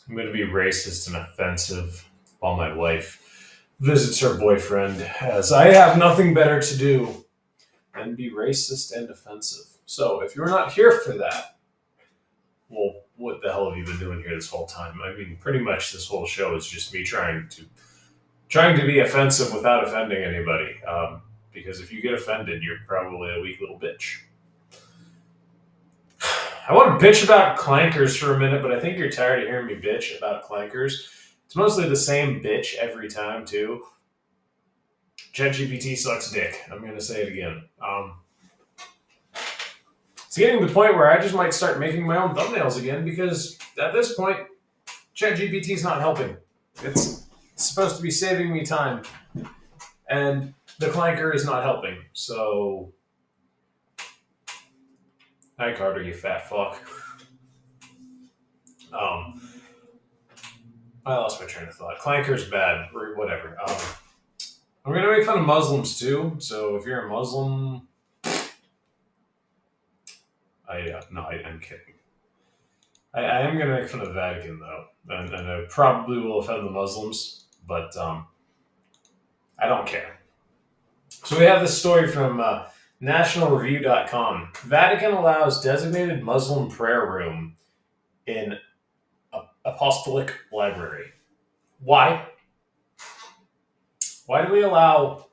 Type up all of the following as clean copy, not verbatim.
I'm going to be racist and offensive while my wife visits her boyfriend, as I have nothing better to do than be racist and offensive. So if you're not here for that, well, what the hell have you been doing here this whole time? I mean, pretty much this whole show is just me trying to be offensive without offending anybody. Because if you get offended, you're probably a weak little bitch. I want to bitch about clankers for a minute, but I think you're tired of hearing me bitch about clankers. It's mostly the same bitch every time, too. ChatGPT sucks dick. I'm going to say it again. It's getting to the point where I just might start making my own thumbnails again because at this point, ChatGPT is not helping. It's supposed to be saving me time, and the clanker is not helping. So, hi Carter, you fat fuck. Um, I lost my train of thought. Clanker's bad, or whatever. I'm gonna make fun of Muslims too. So if you're a Muslim, I'm kidding. I am gonna make fun of the Vatican though, and I probably will offend the Muslims, but I don't care. So we have this story from nationalreview.com. Vatican allows designated Muslim prayer room in apostolic library. Why? Why do we allow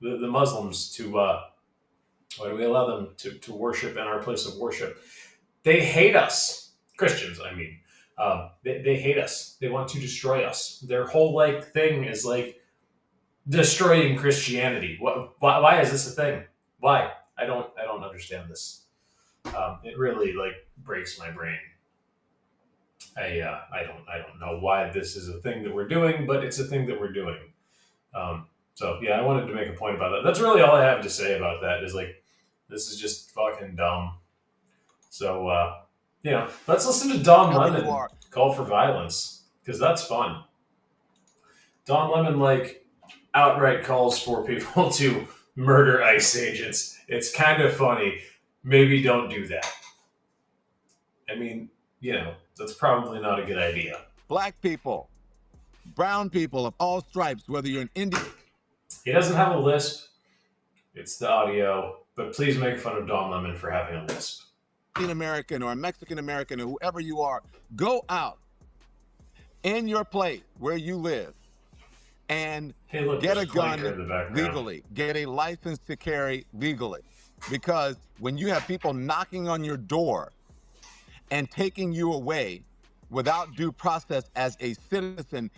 the Muslims to? Why do we allow them to worship in our place of worship? They hate us, Christians. I mean, they hate us. They want to destroy us. Their whole thing is destroying Christianity. Why is this a thing? Why? I don't understand this. It really breaks my brain. I don't know why this is a thing that we're doing, but it's a thing that we're doing. So yeah, I wanted to make a point about that. That's really all I have to say about that. Is this is just fucking dumb. So let's listen to Don Lemon call for violence because that's fun. Don Lemon outright calls for people to murder ICE agents. It's kind of funny. Maybe don't do that. I mean, that's probably not a good idea. Black people, brown people of all stripes, whether you're an Indian. He doesn't have a lisp. It's the audio. But please make fun of Don Lemon for having a lisp. American or a Mexican American or whoever you are, go out in your place where you live and get a gun legally, get a license to carry legally. Because when you have people knocking on your door and taking you away without due process as a citizen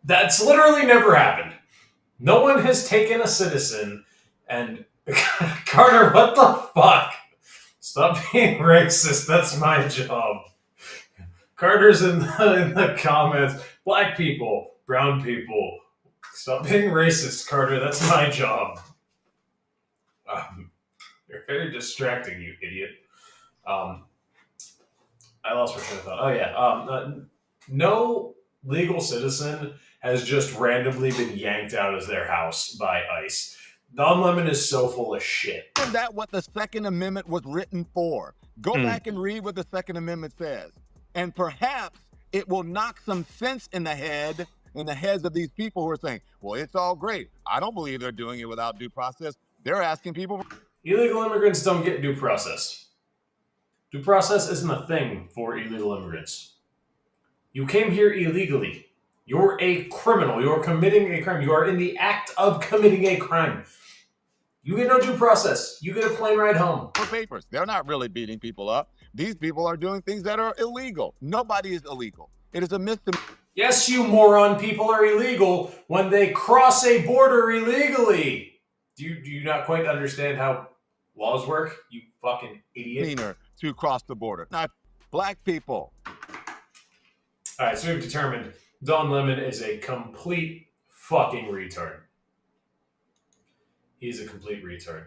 that's literally never happened. No one has taken a citizen and Carter, what the fuck? Stop being racist. That's my job. Carter's in the comments. Black people, brown people. Stop being racist, Carter. That's my job. You're very distracting, you idiot. I lost my train of thought. Oh yeah. No legal citizen has just randomly been yanked out of their house by ICE. Don Lemon is so full of shit. Isn't that what the Second Amendment was written for? Go back and read what the Second Amendment says. And perhaps it will knock some sense in the heads of these people who are saying, well, it's all great. I don't believe they're doing it without due process. They're asking people. Illegal immigrants don't get due process. Due process isn't a thing for illegal immigrants. You came here illegally. You're a criminal. You're committing a crime. You are in the act of committing a crime. You get no due process. You get a plane ride home. Papers. They're not really beating people up. These people are doing things that are illegal. Nobody is illegal. It is a misdemeanor. Yes, you moron, people are illegal when they cross a border illegally. Do you not quite understand how laws work, you fucking idiot? To cross the border. Not black people. All right, so we've determined Don Lemon is a complete fucking retard. He's a complete retard.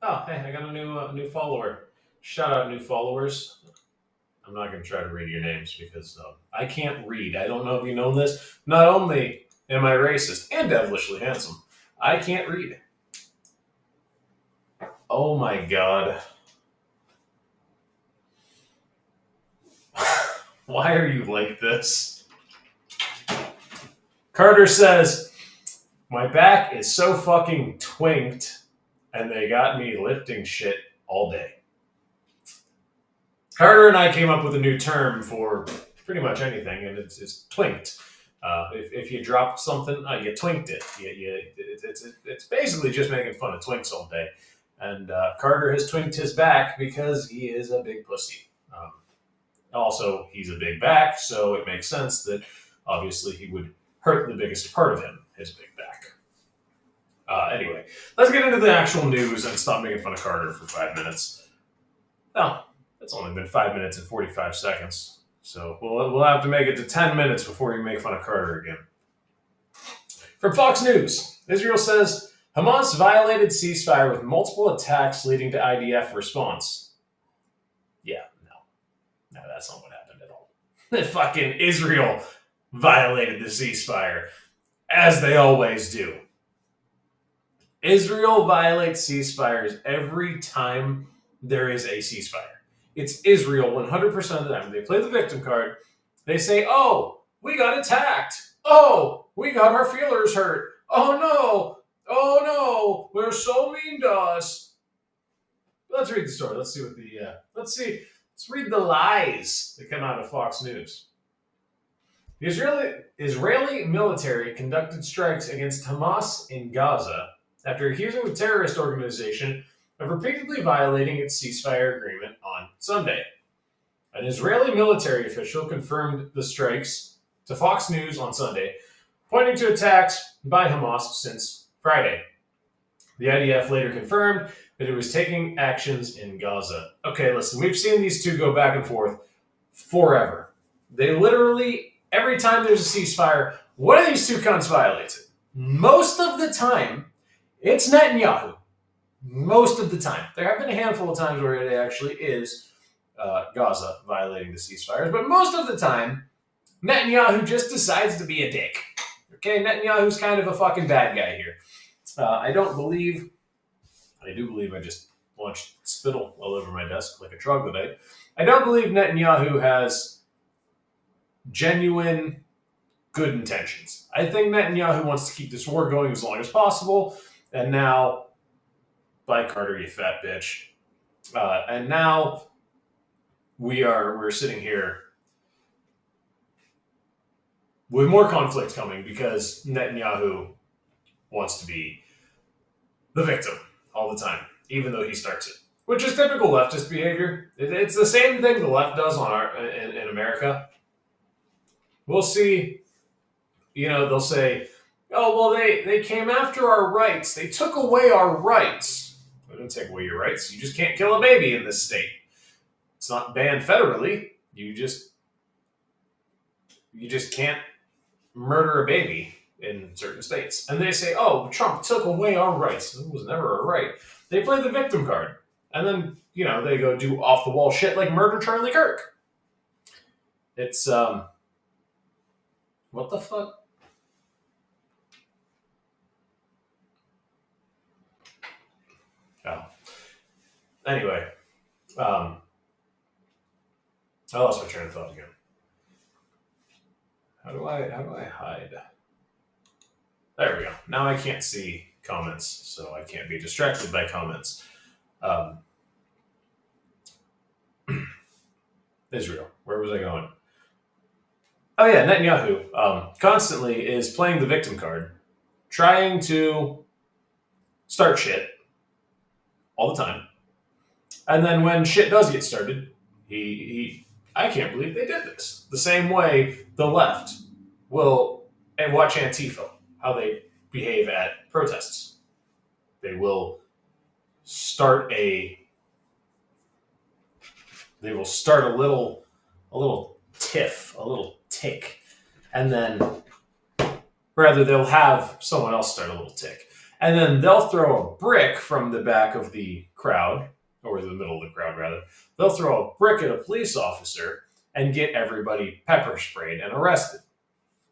Oh, hey, I got a new follower. Shout out, new followers. I'm not going to try to read your names because I can't read. I don't know if you know this. Not only am I racist and devilishly handsome, I can't read. Oh my god. Why are you like this? Carter says, my back is so fucking twinked, and they got me lifting shit all day. Carter and I came up with a new term for pretty much anything, and it's twinked. If you dropped something, you twinked it. It's basically just making fun of twinks all day. And Carter has twinked his back because he is a big pussy. Also, he's a big back, so it makes sense that obviously he would hurt the biggest part of him, his big back. Anyway, let's get into the actual news and stop making fun of Carter for 5 minutes. Well, it's only been 5 minutes and 45 seconds, so we'll have to make it to 10 minutes before you make fun of Carter again. From Fox News, Israel says Hamas violated ceasefire with multiple attacks leading to IDF response. Yeah, no, that's not what happened at all. Fucking Israel violated the ceasefire, as they always do. Israel violates ceasefires every time there is a ceasefire. It's Israel 100% of the time. They play the victim card. They say, oh, we got attacked. Oh, we got our feelers hurt. Oh no, they're so mean to us. Let's read the story. Let's read the lies that come out of Fox News. The Israeli military conducted strikes against Hamas in Gaza after accusing the terrorist organization of repeatedly violating its ceasefire agreement on Sunday. An Israeli military official confirmed the strikes to Fox News on Sunday, pointing to attacks by Hamas since Friday. The IDF later confirmed that it was taking actions in Gaza. Okay, listen, we've seen these two go back and forth forever. They literally, every time there's a ceasefire, one of these two cunts violates it. Most of the time, it's Netanyahu. Most of the time. There have been a handful of times where it actually is Gaza violating the ceasefires, but most of the time, Netanyahu just decides to be a dick. Okay, Netanyahu's kind of a fucking bad guy here. I do believe I just launched spittle all over my desk like a troglodyte. I don't believe Netanyahu has genuine good intentions. I think Netanyahu wants to keep this war going as long as possible, and now, by Carter, you fat bitch. And now we're sitting here with more conflict coming because Netanyahu wants to be the victim all the time, even though he starts it, which is typical leftist behavior. It's the same thing the left does in America. We'll see, they'll say, oh, well, they came after our rights. They took away our rights. They didn't take away your rights. You just can't kill a baby in this state. It's not banned federally. You just can't murder a baby in certain states. And they say, oh, Trump took away our rights. It was never a right. They play the victim card. And then, they go do off-the-wall shit like murder Charlie Kirk. It's, what the fuck? Oh. Anyway. I lost my train of thought again. How do I hide? There we go. Now I can't see comments, so I can't be distracted by comments. Israel. Where was I going? Oh yeah, Netanyahu constantly is playing the victim card, trying to start shit all the time. And then when shit does get started, I can't believe they did this. The same way the left will, and watch Antifa, how they behave at protests. They will start a little tiff, a little tick, and then they'll have someone else start a little tick. And then they'll throw a brick from the back of the crowd, or the middle of the crowd, rather. They'll throw a brick at a police officer and get everybody pepper sprayed and arrested.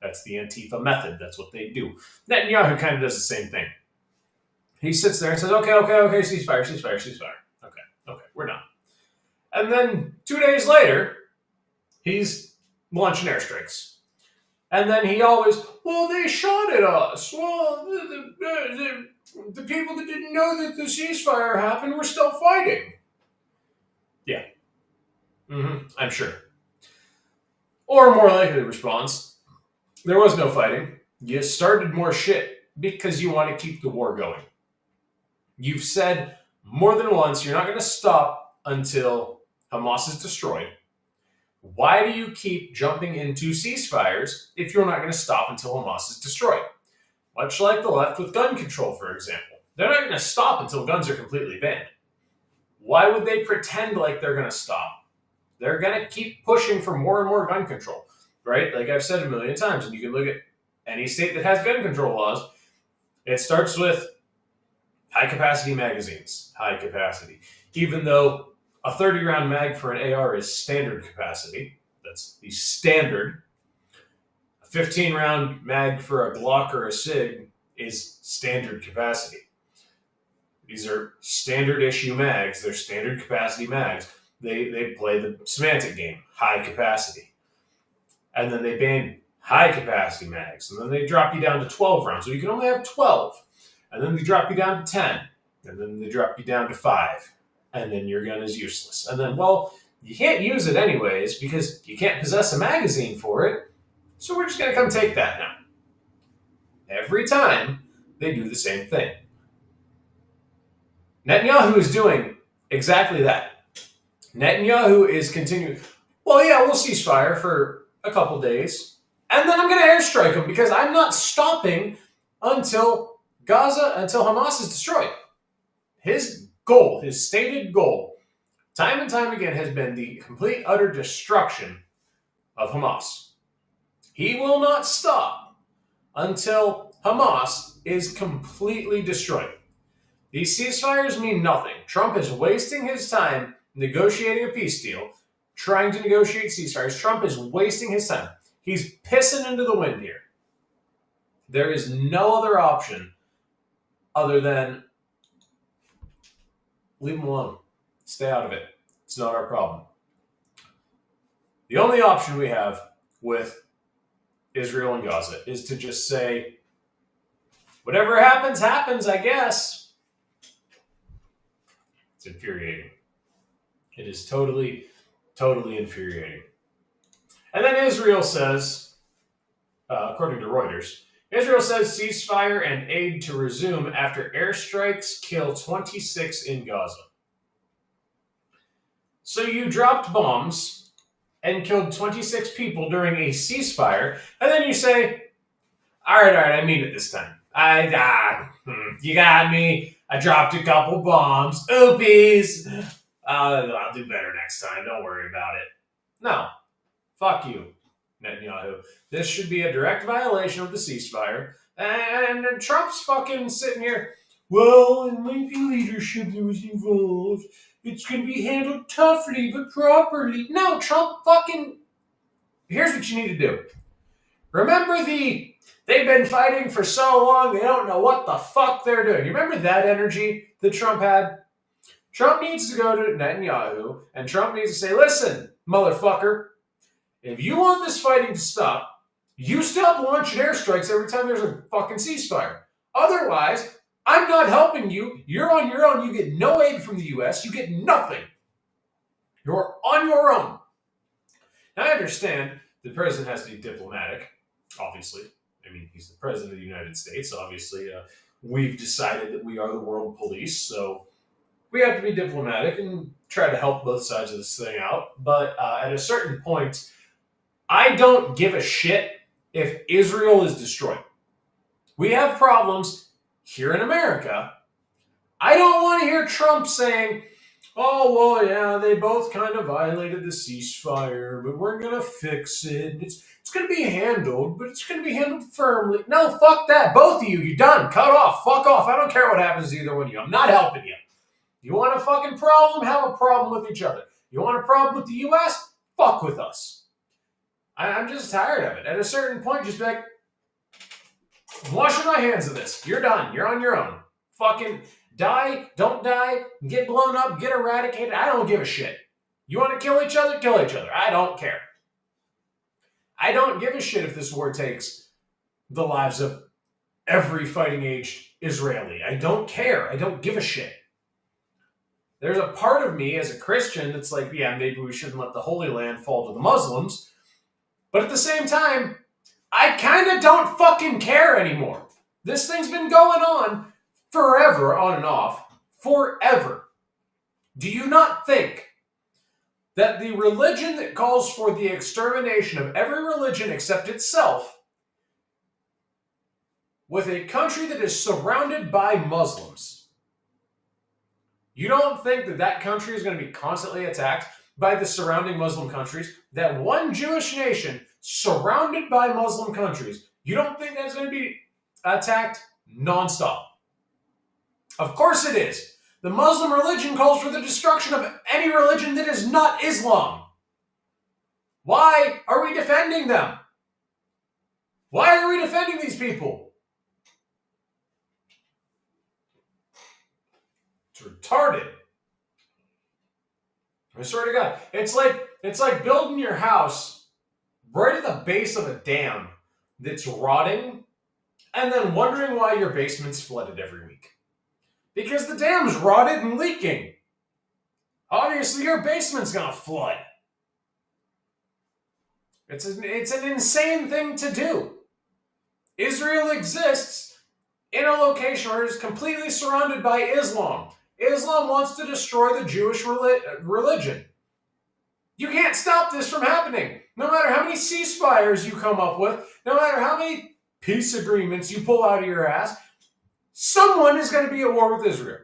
That's the Antifa method. That's what they do. Netanyahu kind of does the same thing. He sits there and says, okay, ceasefire. Okay, we're done. And then 2 days later, he's launching airstrikes. And then he always, well, they shot at us. Well, the people that didn't know that the ceasefire happened were still fighting. Yeah. I'm sure. Or more likely response, there was no fighting. You started more shit because you want to keep the war going. You've said more than once you're not going to stop until Hamas is destroyed. Why do you keep jumping into ceasefires if you're not going to stop until Hamas is destroyed? Much like the left with gun control, for example. They're not going to stop until guns are completely banned. Why would they pretend like they're going to stop? They're going to keep pushing for more and more gun control, right? Like I've said a million times, and you can look at any state that has gun control laws. It starts with high-capacity magazines, high capacity. Even though a 30-round mag for an AR is standard capacity, that's the standard. A 15-round mag for a Glock or a SIG is standard capacity. These are standard issue mags. They're standard capacity mags. They play the semantic game, high capacity. And then they ban high capacity mags. And then they drop you down to 12 rounds. So you can only have 12. And then they drop you down to 10. And then they drop you down to 5. And then your gun is useless. And then, well, you can't use it anyways because you can't possess a magazine for it. So we're just going to come take that now. Every time they do the same thing. Netanyahu is doing exactly that. Netanyahu is continuing, well, yeah, we'll cease fire for a couple days. And then I'm going to airstrike them because I'm not stopping until Hamas is destroyed. His goal, his stated goal, time and time again, has been the complete, utter destruction of Hamas. He will not stop until Hamas is completely destroyed. These ceasefires mean nothing. Trump is wasting his time negotiating a peace deal, trying to negotiate ceasefires. Trump is wasting his time. He's pissing into the wind here. There is no other option other than leave him alone. Stay out of it. It's not our problem. The only option we have with Israel and Gaza is to just say, whatever happens, happens, I guess. It's infuriating. It is totally, totally infuriating. And then Israel says, according to Reuters, Israel says ceasefire and aid to resume after airstrikes kill 26 in Gaza. So you dropped bombs and killed 26 people during a ceasefire, and then you say, all right, I mean it this time. You got me. I dropped a couple bombs. Oopies. I'll do better next time. Don't worry about it. No. Fuck you, Netanyahu. This should be a direct violation of the ceasefire. And Trump's fucking sitting here, well, it might be leadership that was involved. It's going to be handled toughly but properly. No, Trump fucking... Here's what you need to do. Remember they've been fighting for so long, they don't know what the fuck they're doing. You remember that energy that Trump had? Trump needs to go to Netanyahu, and Trump needs to say, listen, motherfucker, if you want this fighting to stop, you stop launching airstrikes every time there's a fucking ceasefire. Otherwise, I'm not helping you. You're on your own. You get no aid from the U.S. You get nothing. You're on your own. Now, I understand the president has to be diplomatic, obviously. I mean, he's the president of the United States. Obviously, we've decided that we are the world police, so we have to be diplomatic and try to help both sides of this thing out. But at a certain point, I don't give a shit if Israel is destroyed. We have problems here in America. I don't want to hear Trump saying, oh, well, yeah, they both kind of violated the ceasefire, but we're going to fix it. It's going to be handled, but it's going to be handled firmly. No, fuck that. Both of you, you're done. Cut off. Fuck off. I don't care what happens to either one of you. I'm not helping you. You want a fucking problem? Have a problem with each other. You want a problem with the U.S.? Fuck with us. I'm just tired of it. At a certain point, just be like, I'm washing my hands of this. You're done. You're on your own. Fucking die, don't die, get blown up, get eradicated. I don't give a shit. You want to kill each other? Kill each other. I don't care. I don't give a shit if this war takes the lives of every fighting-aged Israeli. I don't care. I don't give a shit. There's a part of me as a Christian that's like, yeah, maybe we shouldn't let the Holy Land fall to the Muslims. But at the same time, I kind of don't fucking care anymore. This thing's been going on forever, on and off, forever. Do you not think that the religion that calls for the extermination of every religion except itself, with a country that is surrounded by Muslims, you don't think that that country is going to be constantly attacked by the surrounding Muslim countries? That one Jewish nation surrounded by Muslim countries, you don't think that's going to be attacked nonstop? Of course it is. The Muslim religion calls for the destruction of any religion that is not Islam. Why are we defending them? Why are we defending these people? It's retarded. I swear to God. It's like building your house right at the base of a dam that's rotting and then wondering why your basement's flooded every week. Because the dam's rotted and leaking. Obviously, your basement's gonna flood. It's an insane thing to do. Israel exists in a location where it's completely surrounded by Islam. Islam wants to destroy the Jewish religion. You can't stop this from happening. No matter how many ceasefires you come up with, no matter how many peace agreements you pull out of your ass, someone is going to be at war with Israel.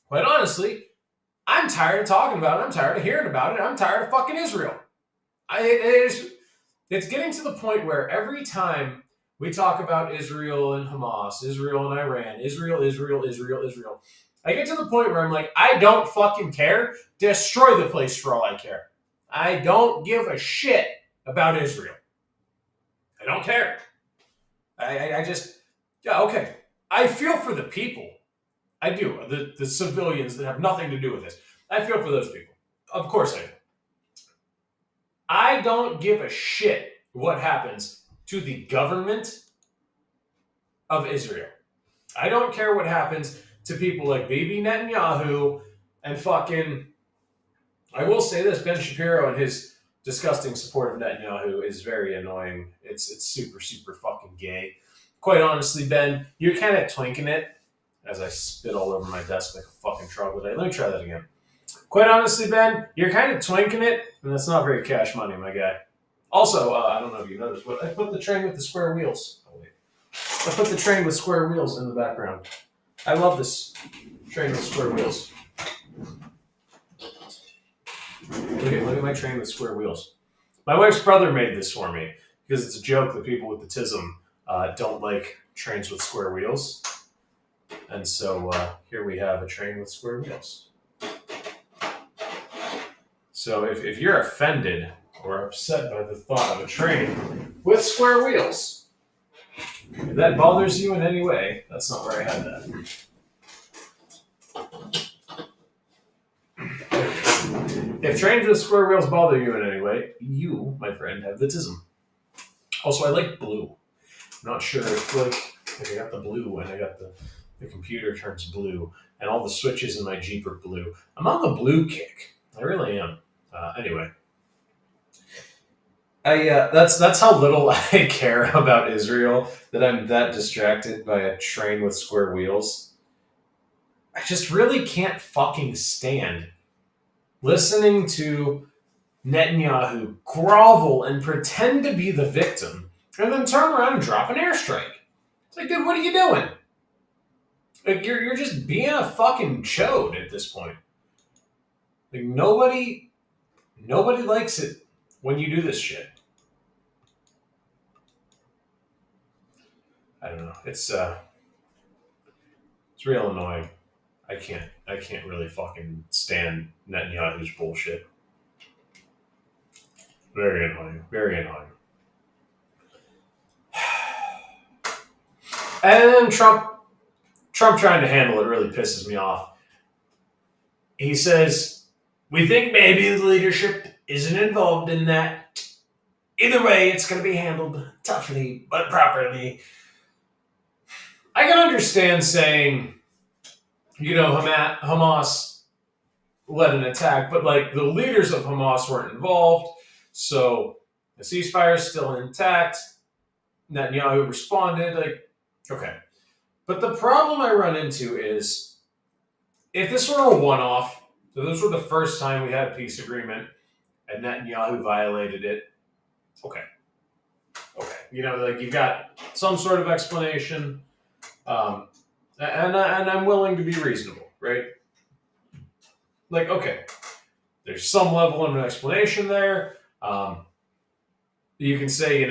Quite honestly, I'm tired of talking about it. I'm tired of hearing about it. I'm tired of fucking Israel. It's getting to the point where every time we talk about Israel and Hamas, Israel and Iran, Israel, I get to the point where I'm like, I don't fucking care. Destroy the place for all I care. I don't give a shit about Israel. I don't care. I just, yeah, okay. I feel for the people. I do. The civilians that have nothing to do with this. I feel for those people. Of course I do. I don't give a shit what happens to the government of Israel. I don't care what happens to people like Bibi Netanyahu and fucking... I will say this, Ben Shapiro and his disgusting support of Netanyahu is very annoying. It's super, super fucking gay. Quite honestly, Ben, you're kind of twinking it, as I spit all over my desk like a fucking troglodyte. Let me try that again. Quite honestly, Ben, you're kind of twinking it, and that's not very cash money, my guy. Also, I don't know if you noticed, but I put the train with the square wheels. Oh, wait. I put the train with square wheels in the background. I love this train with square wheels. Look at my train with square wheels. My wife's brother made this for me because it's a joke that people with autism don't like trains with square wheels. And so here we have a train with square wheels. So if you're offended or upset by the thought of a train with square wheels, if that bothers you in any way, that's not where I had that. If trains with square wheels bother you in any way, you, my friend, have the tism. Also, I like blue. I'm not sure if, I got the blue and I got the computer turns blue and all the switches in my Jeep are blue. I'm on the blue kick. I really am. Anyway. That's how little I care about Israel, that I'm that distracted by a train with square wheels. I just really can't fucking stand listening to Netanyahu grovel and pretend to be the victim and then turn around and drop an airstrike. It's like, dude, what are you doing? Like, you're just being a fucking chode at this point. Like, nobody likes it when you do this shit. I don't know. It's real annoying. I can't really fucking stand Netanyahu's bullshit. Very annoying. Very annoying. And then Trump trying to handle it really pisses me off. He says, we think maybe the leadership isn't involved in that. Either way, it's going to be handled toughly but properly. I can understand saying, Hamas led an attack, but like the leaders of Hamas weren't involved, so the ceasefire is still intact. Netanyahu responded, like, okay. But the problem I run into is if this were a one-off, so this were the first time we had a peace agreement and Netanyahu violated it, okay. Like you've got some sort of explanation, and I'm willing to be reasonable, right? Like, okay, there's some level of an explanation there. You can say,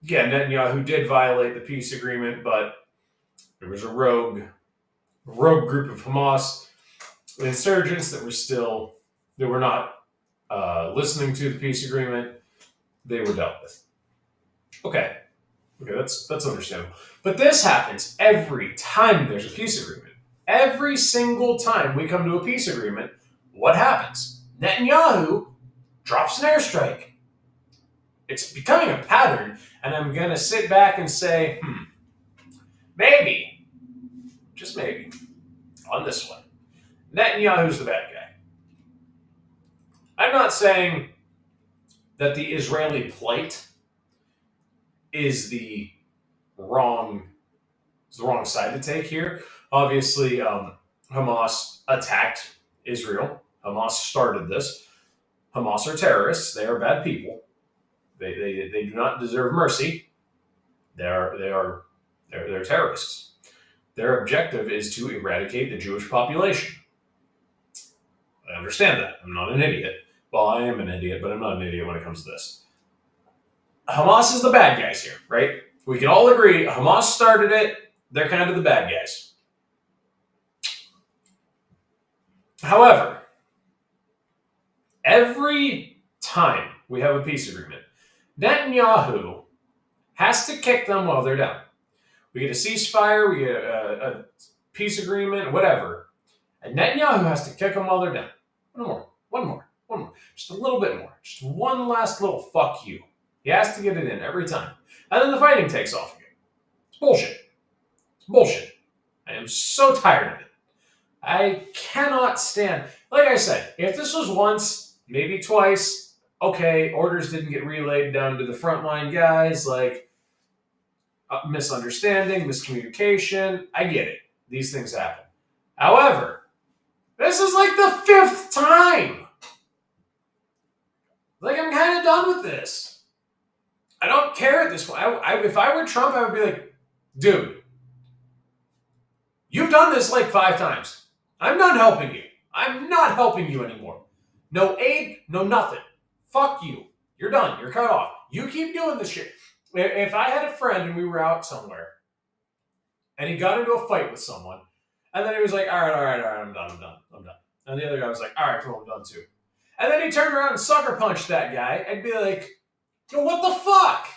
Netanyahu did violate the peace agreement, but there was a rogue group of Hamas insurgents that were not listening to the peace agreement. They were dealt with. Okay, that's understandable. But this happens every time there's a peace agreement. Every single time we come to a peace agreement, what happens? Netanyahu drops an airstrike. It's becoming a pattern, and I'm going to sit back and say, maybe, just maybe, on this one, Netanyahu's the bad guy. I'm not saying that the Israeli plight is the wrong side to take here. Obviously, Hamas attacked Israel. Hamas started this. Hamas are terrorists. They are bad people. They do not deserve mercy. They're terrorists. Their objective is to eradicate the Jewish population. I understand that. I'm not an idiot. Well, I am an idiot, but I'm not an idiot when it comes to this. Hamas is the bad guys here, right? We can all agree Hamas started it. They're kind of the bad guys. However, every time we have a peace agreement, Netanyahu has to kick them while they're down. We get a ceasefire, we get a peace agreement, whatever. And Netanyahu has to kick them while they're down. One more. Just a little bit more. Just one last little fuck you. He has to get it in every time. And then the fighting takes off again. It's bullshit. I am so tired of it. I cannot stand. Like I said, if this was once, maybe twice, okay, orders didn't get relayed down to the frontline guys, like misunderstanding, miscommunication. I get it. These things happen. However, this is like the 5th time. Like, I'm kind of done with this. I don't care at this point. If I were Trump, I would be like, dude, you've done this like 5 times. I'm not helping you. I'm not helping you anymore. No aid, no nothing. Fuck you. You're done. You're cut off. You keep doing this shit. If I had a friend and we were out somewhere and he got into a fight with someone and then he was like, all right, I'm done. And the other guy was like, all right, cool, I'm done too. And then he turned around and sucker punched that guy, I'd be like, yo, what the fuck?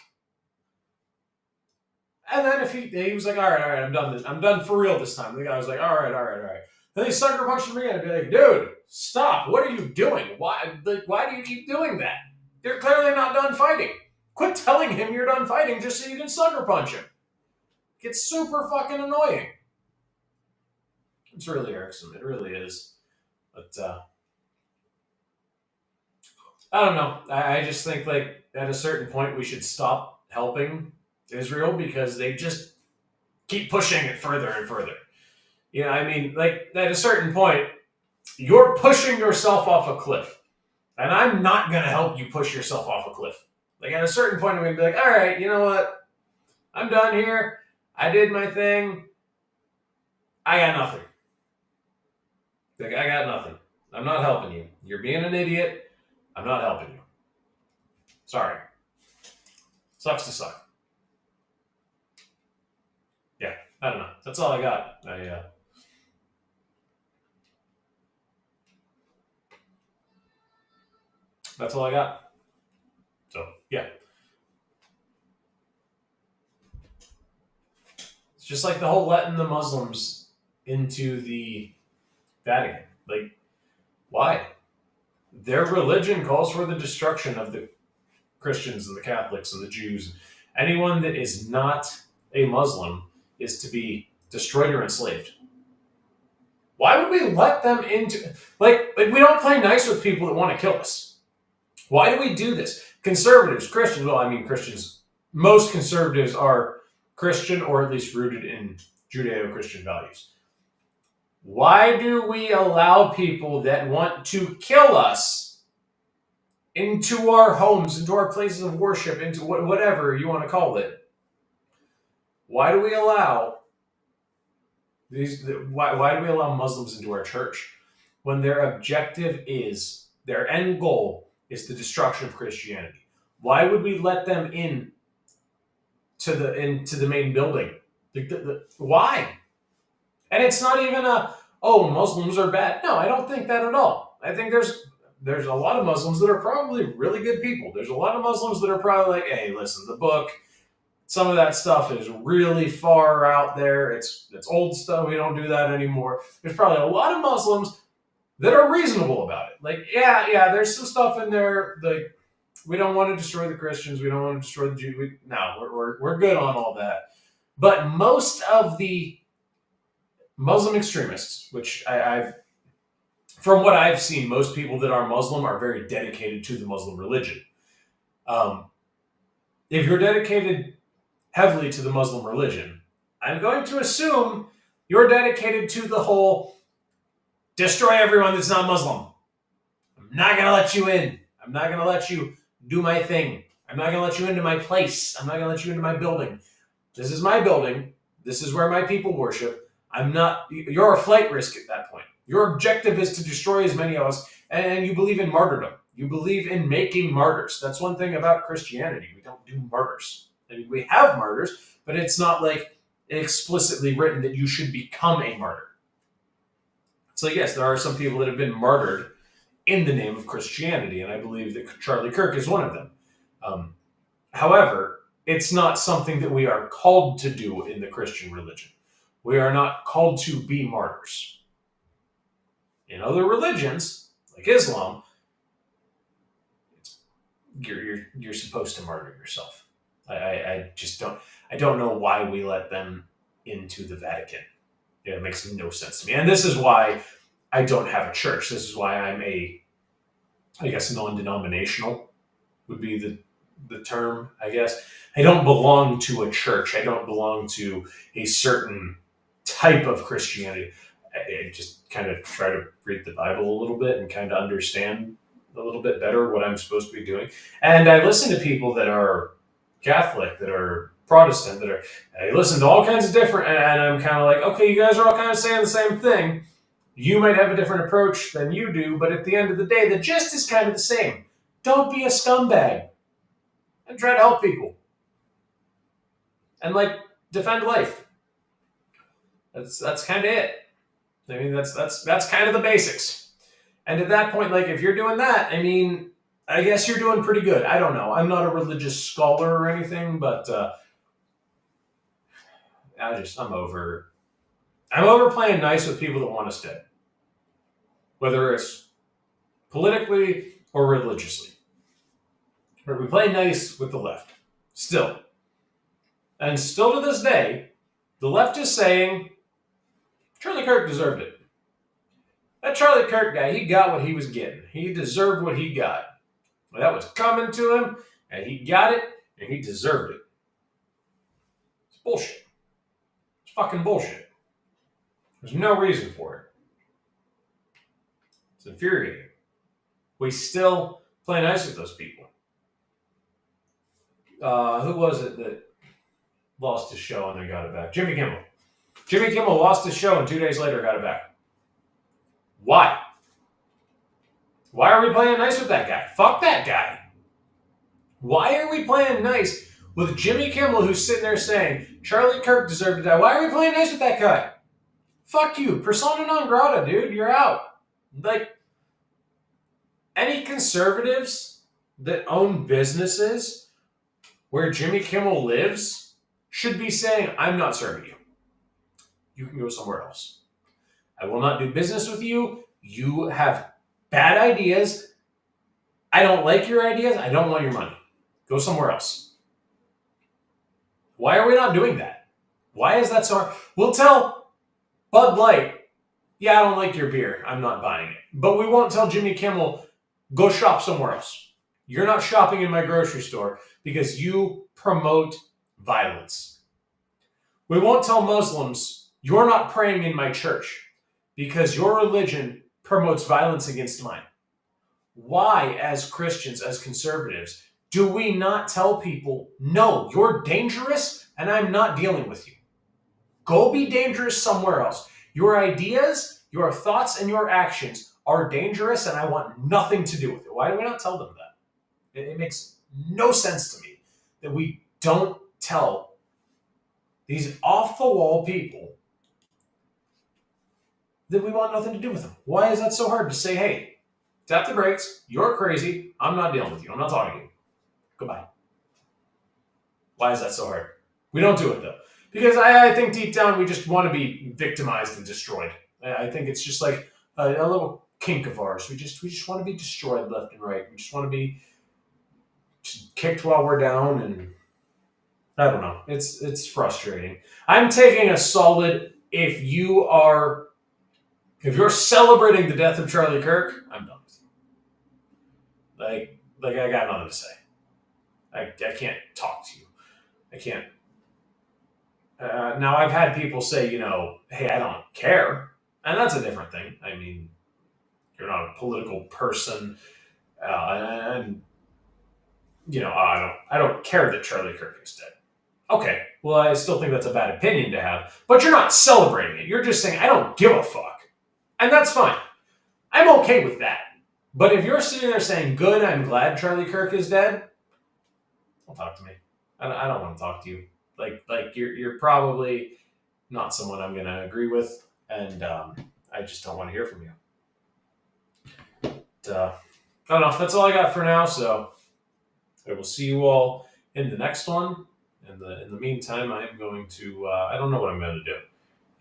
And then if he was like, all right, I'm done. I'm done for real this time. The guy was like, all right. Then he sucker punched him again. I'd be like, dude, stop. What are you doing? Why do you keep doing that? You're clearly not done fighting. Quit telling him you're done fighting just so you can sucker punch him. It gets super fucking annoying. It's really irksome. It really is. But, I don't know. I just think, like, at a certain point, we should stop helping Israel because they just keep pushing it further and further. I mean, like, at a certain point, you're pushing yourself off a cliff. And I'm not going to help you push yourself off a cliff. Like, at a certain point, I'm going to be like, all right, you know what? I'm done here. I did my thing. I got nothing. Like, I got nothing. I'm not helping you. You're being an idiot. I'm not helping you. Sorry. Sucks to suck. Yeah, I don't know. That's all I got. That's all I got. So, yeah. It's just like the whole letting the Muslims into the Vatican. Like, why? Their religion calls for the destruction of the Christians and the Catholics and the Jews. Anyone that is not a Muslim is to be destroyed or enslaved. Why would we let them into... Like we don't play nice with people that want to kill us. Why do we do this? Conservatives, Christians, well, I mean, Christians, most conservatives are Christian or at least rooted in Judeo-Christian values. Why do we allow people that want to kill us into our homes, into our places of worship, into whatever you want to call it? Why do we allow why do we allow Muslims into our church when their objective is, their end goal is the destruction of Christianity? Why would we let them into the main building? Why? And it's not even Muslims are bad. No, I don't think that at all. I think there's a lot of Muslims that are probably really good people. There's a lot of Muslims that are probably like, hey, listen, the book, some of that stuff is really far out there. It's old stuff. We don't do that anymore. There's probably a lot of Muslims that are reasonable about it. Like, yeah, there's some stuff in there. Like, we don't want to destroy the Christians. We don't want to destroy the Jews. We're good on all that. But most of the Muslim extremists, which from what I've seen, most people that are Muslim are very dedicated to the Muslim religion. If you're dedicated heavily to the Muslim religion, I'm going to assume you're dedicated to the whole destroy everyone that's not Muslim. I'm not going to let you in. I'm not going to let you do my thing. I'm not going to let you into my place. I'm not going to let you into my building. This is my building. This is where my people worship. You're a flight risk at that point. Your objective is to destroy as many of us, and you believe in martyrdom. You believe in making martyrs. That's one thing about Christianity. We don't do martyrs. I mean, we have martyrs, but it's not like explicitly written that you should become a martyr. So yes, there are some people that have been martyred in the name of Christianity, and I believe that Charlie Kirk is one of them. However, it's not something that we are called to do in the Christian religion. We are not called to be martyrs. In other religions, like Islam, you're supposed to martyr yourself. I don't know why we let them into the Vatican. It makes no sense to me. And this is why I don't have a church. This is why I'm non-denominational would be the term, I guess. I don't belong to a church. I don't belong to a certain type of Christianity. I just kind of try to read the Bible a little bit and kind of understand a little bit better what I'm supposed to be doing. And I listen to people that are Catholic, that are Protestant, I listen to all kinds of different, and I'm kind of like, okay, you guys are all kind of saying the same thing. You might have a different approach than you do, but at the end of the day, the gist is kind of the same. Don't be a scumbag. And try to help people. And defend life. That's kind of it. I mean, that's kind of the basics. And at that point, if you're doing that, I mean, I guess you're doing pretty good. I don't know. I'm not a religious scholar or anything, but I'm over playing nice with people that want us dead. Whether it's politically or religiously. Or we play nice with the left. Still. And still to this day, the left is saying, Charlie Kirk deserved it. That Charlie Kirk guy, he got what he was getting. He deserved what he got. That was coming to him, and he got it, and he deserved it. It's bullshit. It's fucking bullshit. There's no reason for it. It's infuriating. We still play nice with those people. Who was it that lost his show and then got it back? Jimmy Kimmel. Jimmy Kimmel lost his show and 2 days later got it back. Why? Why are we playing nice with that guy? Fuck that guy. Why are we playing nice with Jimmy Kimmel who's sitting there saying, Charlie Kirk deserved to die? Why are we playing nice with that guy? Fuck you. Persona non grata, dude. You're out. Any conservatives that own businesses where Jimmy Kimmel lives should be saying, I'm not serving you. You can go somewhere else. I will not do business with you. You have bad ideas. I don't like your ideas. I don't want your money. Go somewhere else. Why are we not doing that? Why is that so hard? We'll tell Bud Light, yeah, I don't like your beer. I'm not buying it. But we won't tell Jimmy Kimmel, go shop somewhere else. You're not shopping in my grocery store because you promote violence. We won't tell Muslims, you're not praying in my church because your religion promotes violence against mine. Why, as Christians, as conservatives, do we not tell people, no, you're dangerous and I'm not dealing with you? Go be dangerous somewhere else. Your ideas, your thoughts, and your actions are dangerous and I want nothing to do with it. Why do we not tell them that? It makes no sense to me that we don't tell these off-the-wall people that we want nothing to do with them. Why is that so hard to say, hey, tap the brakes, you're crazy, I'm not dealing with you, I'm not talking to you. Goodbye. Why is that so hard? We don't do it, though. Because I think deep down we just want to be victimized and destroyed. I think it's just like a little kink of ours. We just want to be destroyed left and right. We just want to be kicked while we're down, and I don't know. It's frustrating. I'm taking a solid, if you're celebrating the death of Charlie Kirk, I'm done with you. Like I got nothing to say. I can't talk to you. I can't. Now, I've had people say, hey, I don't care. And that's a different thing. I mean, you're not a political person. And I don't care that Charlie Kirk is dead. Okay, well, I still think that's a bad opinion to have. But you're not celebrating it. You're just saying, I don't give a fuck. And that's fine. I'm okay with that. But if you're sitting there saying, good, I'm glad Charlie Kirk is dead, don't talk to me. I don't want to talk to you. Like you're probably not someone I'm going to agree with, and I just don't want to hear from you. But, I don't know. That's all I got for now. So I will see you all in the next one. In the meantime, I'm going to. I don't know what I'm going to do.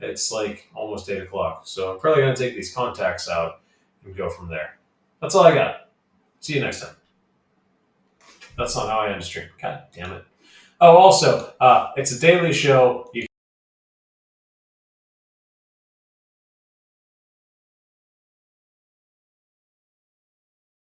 It's like almost 8 o'clock, so I'm probably going to take these contacts out and go from there. That's all I got. See you next time. That's not how I end a stream. God damn it. Oh, also, it's a daily show. You